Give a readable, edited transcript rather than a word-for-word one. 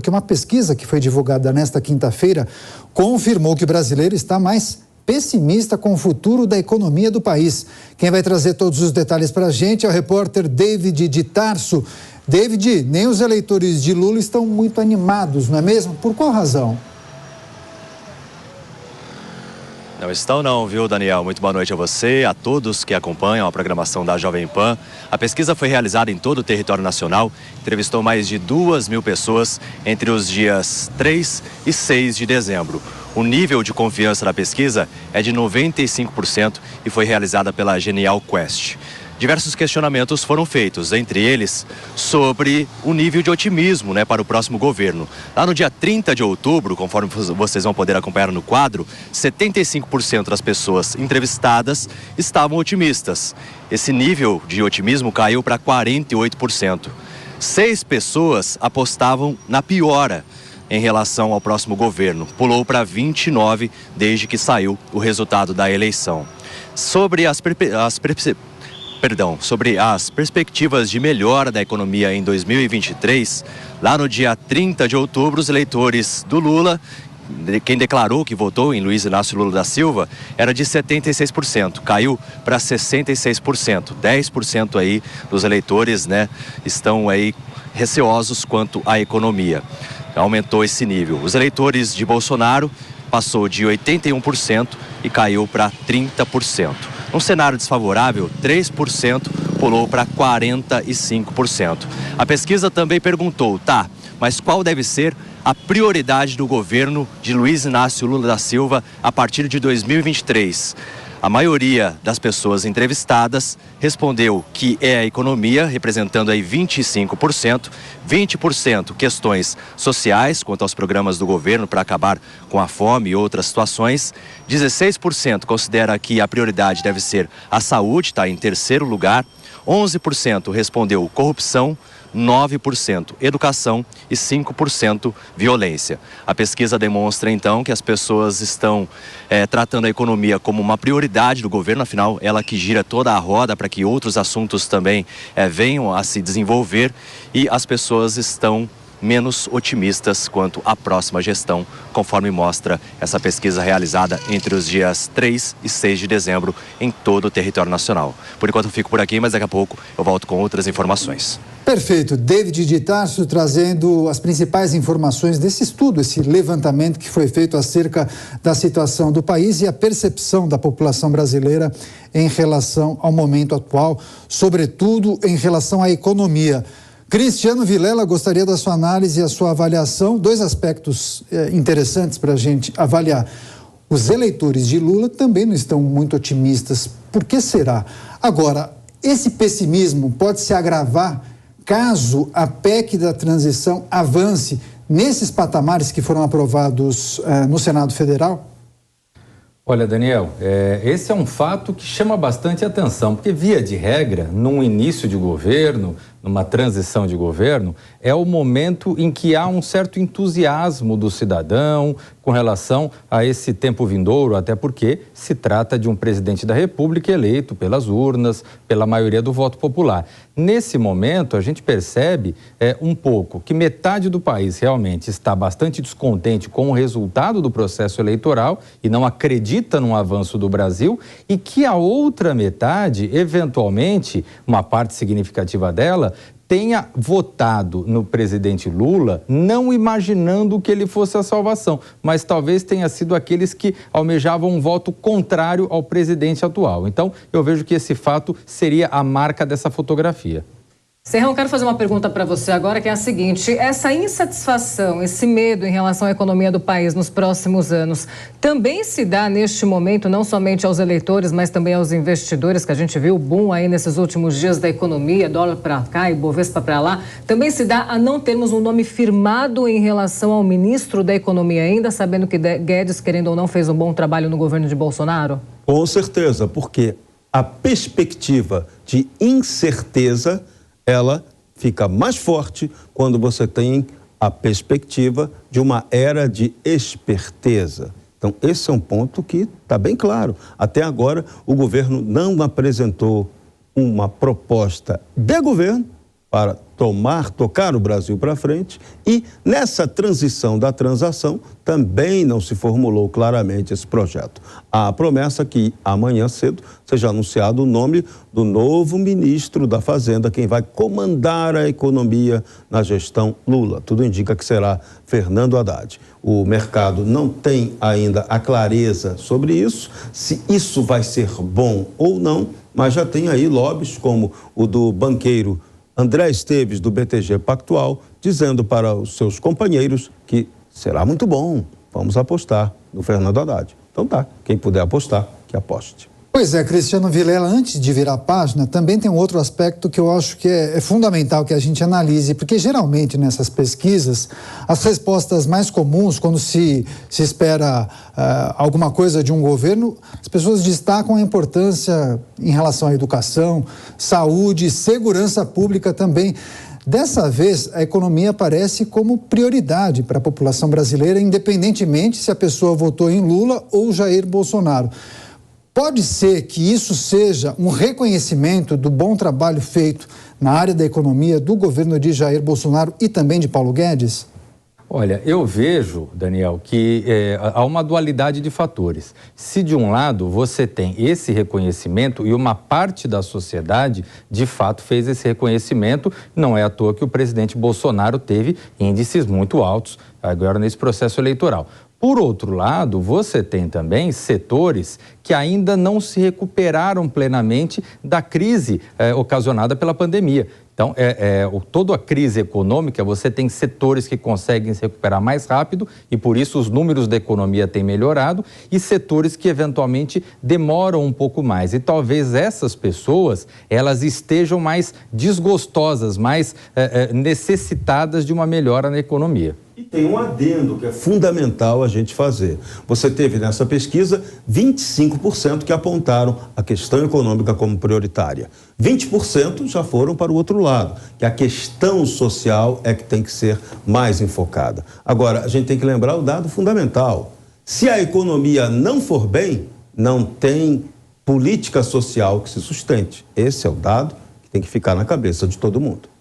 porque uma pesquisa que foi divulgada nesta quinta-feira confirmou que o brasileiro está mais pessimista com o futuro da economia do país. Quem vai trazer todos os detalhes para a gente é o repórter David de Tarso. David, nem os eleitores de Lula estão muito animados, não é mesmo? Por qual razão? Não estão não, viu, Daniel? Muito boa noite a você, a todos que acompanham a programação da Jovem Pan. A pesquisa foi realizada em todo o território nacional, entrevistou mais de 2.000 pessoas entre os dias 3 e 6 de dezembro. O nível de confiança da pesquisa é de 95% e foi realizada pela Genial Quest. Diversos questionamentos foram feitos, entre eles sobre o nível de otimismo, para o próximo governo. Lá no dia 30 de outubro, conforme vocês vão poder acompanhar no quadro, 75% das pessoas entrevistadas estavam otimistas. Esse nível de otimismo caiu para 48%. 6 pessoas apostavam na piora em relação ao próximo governo. Pulou para 29 desde que saiu o resultado da eleição. Sobre as perspectivas de melhora da economia em 2023, lá no dia 30 de outubro, os eleitores do Lula, quem declarou que votou em Luiz Inácio Lula da Silva, era de 76%, caiu para 66%. 10% aí dos eleitores, estão aí receosos quanto à economia. Aumentou esse nível. Os eleitores de Bolsonaro passou de 81% e caiu para 30%. Num cenário desfavorável, 3% pulou para 45%. A pesquisa também perguntou, mas qual deve ser a prioridade do governo de Luiz Inácio Lula da Silva a partir de 2023? A maioria das pessoas entrevistadas respondeu que é a economia, representando aí 25%, 20% questões sociais, quanto aos programas do governo para acabar com a fome e outras situações, 16% considera que a prioridade deve ser a saúde, está em terceiro lugar, 11% respondeu corrupção, 9% educação e 5% violência. A pesquisa demonstra então que as pessoas estão tratando a economia como uma prioridade do governo, afinal ela que gira toda a roda para que outros assuntos também venham a se desenvolver, e as pessoas estão menos otimistas quanto à próxima gestão, conforme mostra essa pesquisa realizada entre os dias 3 e 6 de dezembro em todo o território nacional. Por enquanto eu fico por aqui, mas daqui a pouco eu volto com outras informações. Perfeito. David de Tarso trazendo as principais informações desse estudo, esse levantamento que foi feito acerca da situação do país e a percepção da população brasileira em relação ao momento atual, sobretudo em relação à economia. Cristiano Vilela, gostaria da sua análise e a sua avaliação. 2 aspectos interessantes para a gente avaliar. Os eleitores de Lula também não estão muito otimistas. Por que será? Agora, esse pessimismo pode se agravar caso a PEC da transição avance nesses patamares que foram aprovados no Senado Federal? Olha, Daniel, esse é um fato que chama bastante atenção, porque, via de regra, num início de governo, numa transição de governo, é o momento em que há um certo entusiasmo do cidadão com relação a esse tempo vindouro, até porque se trata de um presidente da República eleito pelas urnas, pela maioria do voto popular. Nesse momento, a gente percebe um pouco que metade do país realmente está bastante descontente com o resultado do processo eleitoral e não acredita no avanço do Brasil, e que a outra metade, eventualmente, uma parte significativa dela, tenha votado no presidente Lula não imaginando que ele fosse a salvação, mas talvez tenha sido aqueles que almejavam um voto contrário ao presidente atual. Então, eu vejo que esse fato seria a marca dessa fotografia. Serrão, quero fazer uma pergunta para você agora, que é a seguinte: essa insatisfação, esse medo em relação à economia do país nos próximos anos, também se dá neste momento, não somente aos eleitores, mas também aos investidores, que a gente viu o boom aí nesses últimos dias da economia, dólar para cá e Bovespa para lá, também se dá a não termos um nome firmado em relação ao ministro da Economia ainda, sabendo que Guedes, querendo ou não, fez um bom trabalho no governo de Bolsonaro? Com certeza, porque a perspectiva de incerteza, ela fica mais forte quando você tem a perspectiva de uma era de esperteza. Então, esse é um ponto que está bem claro. Até agora, o governo não apresentou uma proposta de governo para tocar o Brasil para frente, e nessa transição da transação também não se formulou claramente esse projeto. Há a promessa que amanhã cedo seja anunciado o nome do novo ministro da Fazenda, quem vai comandar a economia na gestão Lula. Tudo indica que será Fernando Haddad. O mercado não tem ainda a clareza sobre isso, se isso vai ser bom ou não, mas já tem aí lobbies como o do banqueiro André Esteves, do BTG Pactual, dizendo para os seus companheiros que será muito bom, vamos apostar no Fernando Haddad. Então tá, quem puder apostar, que aposte. Pois é, Cristiano Vilela, antes de virar a página, também tem um outro aspecto que eu acho que é fundamental que a gente analise, porque geralmente nessas pesquisas, as respostas mais comuns, quando se espera alguma coisa de um governo, as pessoas destacam a importância em relação à educação, saúde, segurança pública também. Dessa vez, a economia aparece como prioridade para a população brasileira, independentemente se a pessoa votou em Lula ou Jair Bolsonaro. Pode ser que isso seja um reconhecimento do bom trabalho feito na área da economia do governo de Jair Bolsonaro e também de Paulo Guedes? Olha, eu vejo, Daniel, que há uma dualidade de fatores. Se de um lado você tem esse reconhecimento e uma parte da sociedade de fato fez esse reconhecimento, não é à toa que o presidente Bolsonaro teve índices muito altos agora nesse processo eleitoral. Por outro lado, você tem também setores que ainda não se recuperaram plenamente da crise ocasionada pela pandemia. Então, toda a crise econômica, você tem setores que conseguem se recuperar mais rápido e, por isso, os números da economia têm melhorado e setores que, eventualmente, demoram um pouco mais. E talvez essas pessoas, elas estejam mais desgostosas, mais necessitadas de uma melhora na economia. E tem um adendo que é fundamental a gente fazer. Você teve nessa pesquisa 25% que apontaram a questão econômica como prioritária. 20% já foram para o outro lado, que a questão social é que tem que ser mais enfocada. Agora, a gente tem que lembrar o dado fundamental. Se a economia não for bem, não tem política social que se sustente. Esse é o dado que tem que ficar na cabeça de todo mundo.